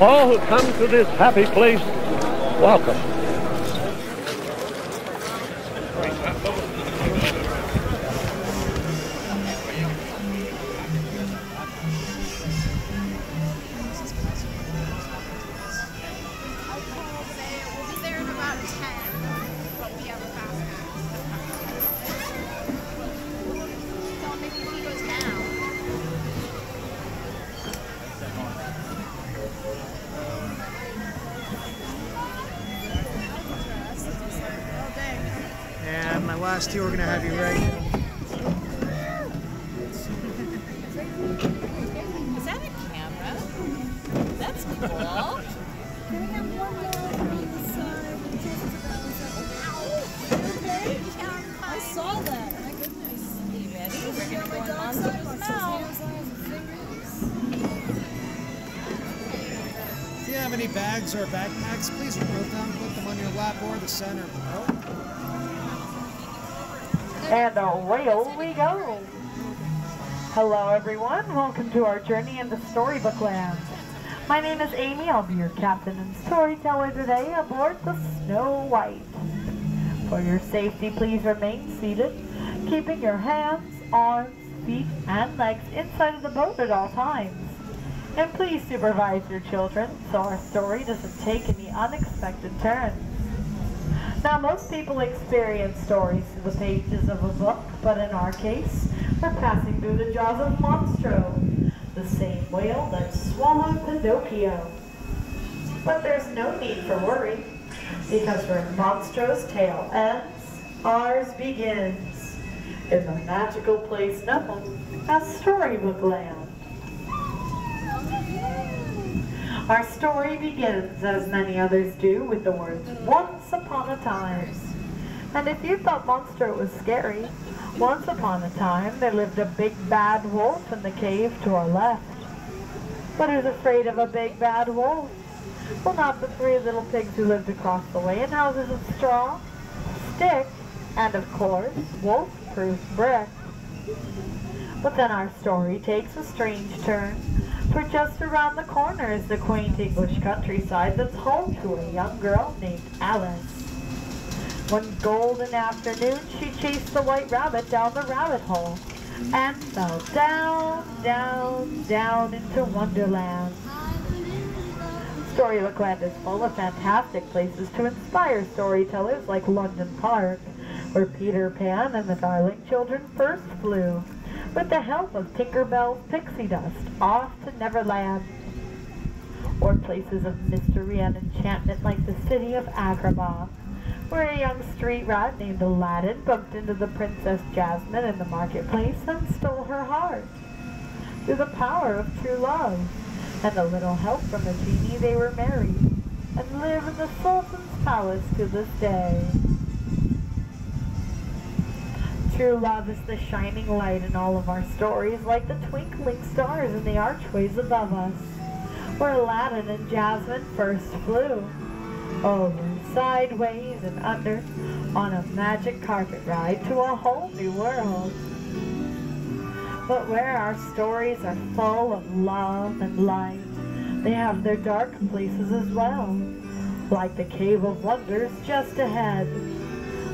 All who come to this happy place, welcome. And my last two are going to have you ready. Is that a camera? That's cool. Can we have one more on the side? Okay. I saw that. My goodness. Are you ready? We're going to go on Monster's mouth. If you have any bags or backpacks, please remove them. Put them on your lap or the center. And away we go. Hello everyone, welcome to our journey into Storybook Land. My name is Amy, I'll be your captain and storyteller today aboard the Snow White. For your safety, please remain seated, keeping your hands, arms, feet, and legs inside of the boat at all times. And please supervise your children so our story doesn't take any unexpected turns. Now, most people experience stories through the pages of a book, but in our case, we're passing through the jaws of Monstro, the same whale that swallowed Pinocchio. But there's no need for worry, because where Monstro's tale ends, ours begins, in the magical place known as Storybook Land. Our story begins, as many others do, with the words, once upon a time. And if you thought Monstro was scary, once upon a time there lived a big bad wolf in the cave to our left. But who's afraid of a big bad wolf? Well, not the three little pigs who lived across the way in houses of straw, stick, and of course, wolf-proof brick. But then our story takes a strange turn. For just around the corner is the quaint English countryside that's home to a young girl named Alice. One golden afternoon, she chased the white rabbit down the rabbit hole and fell down, down, down into Wonderland. Storybook Land is full of fantastic places to inspire storytellers like London Park, where Peter Pan and the Darling Children first flew, with the help of Tinker Bell's pixie dust, off to Neverland. Or places of mystery and enchantment like the city of Agrabah, where a young street rat named Aladdin bumped into the Princess Jasmine in the marketplace and stole her heart. Through the power of true love and a little help from a genie, they were married and live in the Sultan's palace to this day. True love is the shining light in all of our stories, like the twinkling stars in the archways above us, where Aladdin and Jasmine first flew, over, sideways, and under, on a magic carpet ride to a whole new world. But where our stories are full of love and light, they have their dark places as well, like the Cave of Wonders just ahead.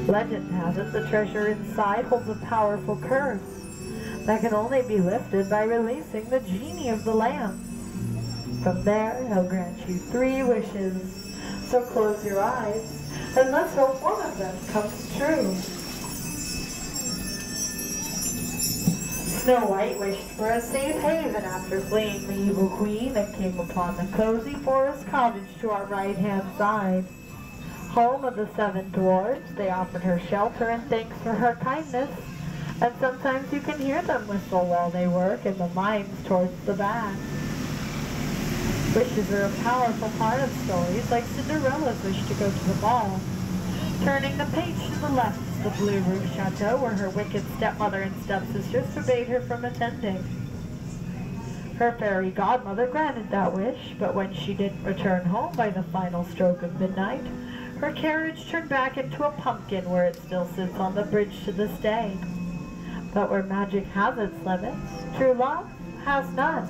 Legend has it the treasure inside holds a powerful curse that can only be lifted by releasing the genie of the lamp. From there, he'll grant you 3 wishes, so close your eyes and let's hope one of them comes true. Snow White wished for a safe haven after fleeing the evil queen and came upon the cozy forest cottage to our right-hand side. Home of the 7 dwarves, they offered her shelter and thanks for her kindness, and sometimes you can hear them whistle while they work in the mines towards the back. Wishes are a powerful part of stories, like Cinderella's wish to go to the ball. Turning the page to the left is the Blue Roof Chateau, where her wicked stepmother and stepsisters forbade her from attending. Her fairy godmother granted that wish, but when she didn't return home by the final stroke of midnight, her carriage turned back into a pumpkin where it still sits on the bridge to this day. But where magic has its limits, true love has none.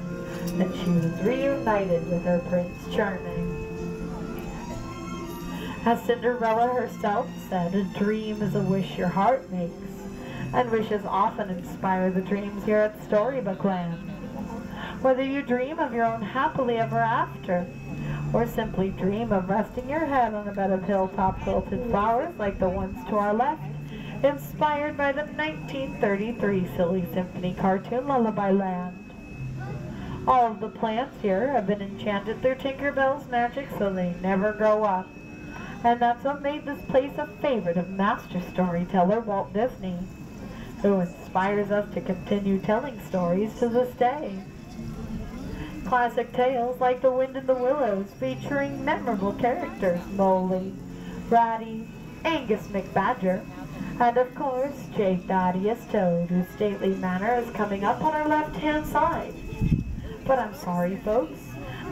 that she was reunited with her Prince Charming. As Cinderella herself said, a dream is a wish your heart makes, and wishes often inspire the dreams here at Storybook Land. Whether you dream of your own happily ever after, or simply dream of resting your head on a bed of hilltop quilted flowers like the ones to our left, inspired by the 1933 Silly Symphony cartoon Lullaby Land. All of the plants here have been enchanted through Tinkerbell's magic so they never grow up. And that's what made this place a favorite of master storyteller Walt Disney, who inspires us to continue telling stories to this day. Classic tales like The Wind in the Willows, featuring memorable characters Molly, Ratty, Angus McBadger, and of course Jake Thaddeus Toad, whose stately manner is coming up on our left-hand side. But I'm sorry folks,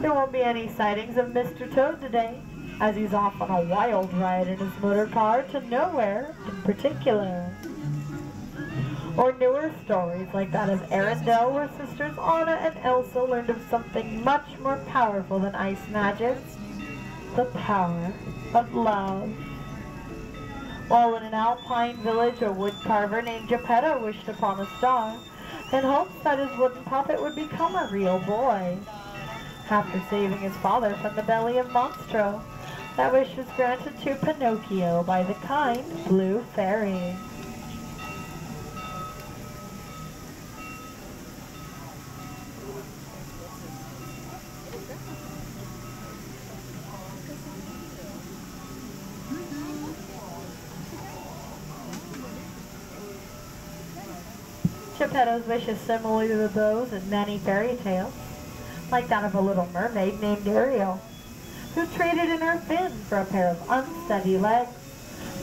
there won't be any sightings of Mr. Toad today, as he's off on a wild ride in his motor car to nowhere in particular. Or newer stories like that of Arendelle, where sisters Anna and Elsa learned of something much more powerful than ice magic, the power of love. While in an alpine village, a woodcarver named Geppetto wished upon a star in hopes that his wooden puppet would become a real boy. After saving his father from the belly of Monstro, that wish was granted to Pinocchio by the kind Blue Fairy. Geppetto's wish is similar to those in many fairy tales, like that of a little mermaid named Ariel, who traded in her fin for a pair of unsteady legs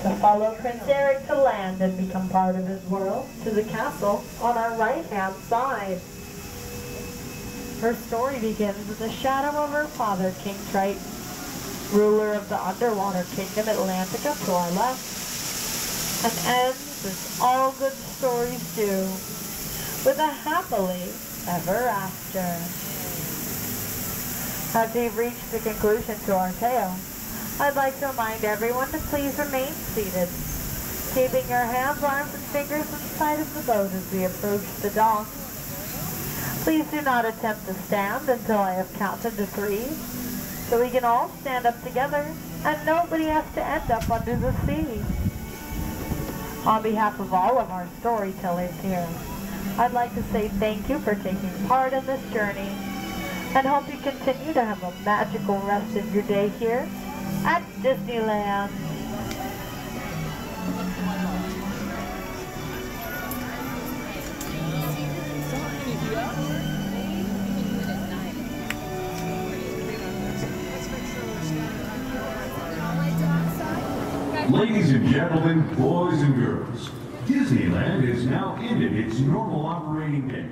to follow Prince Eric to land and become part of his world, to the castle on our right-hand side. Her story begins in the shadow of her father, King Triton, ruler of the underwater kingdom Atlantica to our left, and ends as all good stories do, with a happily ever after. As we've reached the conclusion to our tale, I'd like to remind everyone to please remain seated, keeping your hands, arms, and fingers inside of the boat as we approach the dock. Please do not attempt to stand until I have counted to 3, so we can all stand up together and nobody has to end up under the sea. On behalf of all of our storytellers here, I'd like to say thank you for taking part in this journey, and hope you continue to have a magical rest of your day here at Disneyland. Ladies and gentlemen, boys and girls, Disneyland has now ended its normal operating day.